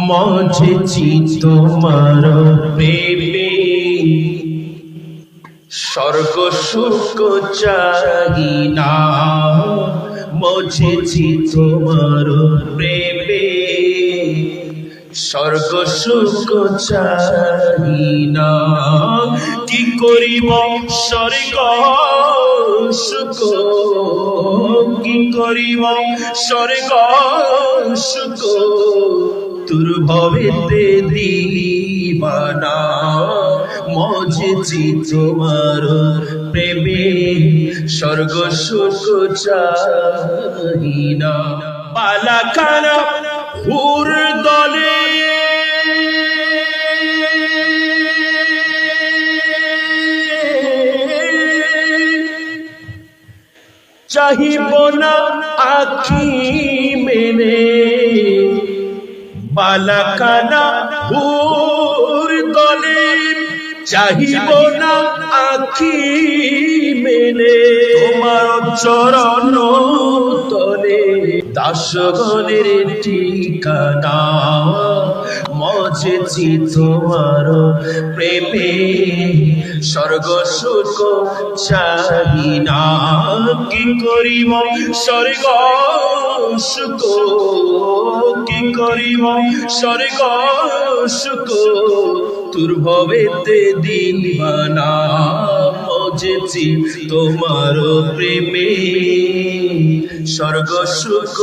মজেছি তোমার প্রেমে স্বর্গ সুখ চাহি না, মজেছি তোমার প্রেমে স্বর্গ সুখ চাহি না। কি করিব স্বর্গ সুখ, কি করিব স্বর্গ সুখ দুর্ভবেতে দিবানা। মজেছি তোমার প্রেমে স্বর্গ সুখ চাহি না। বালাখানা হুর দলে চাহিব না আখি মেনে, বালাখানা হুর দলে চাহিব না আখি মেনে। তোমার চরণ তলে দাসগণের ঠিকানা। মজেছি তোমার প্রেমে স্বর্গ সুখ চাহি না। কি করিব স্বর্গ সুখ, কি করিব স্বর্গ সুখ দুর্ভবেতে দিবানা। মজেছি তোমার প্রেমে স্বর্গ সুখ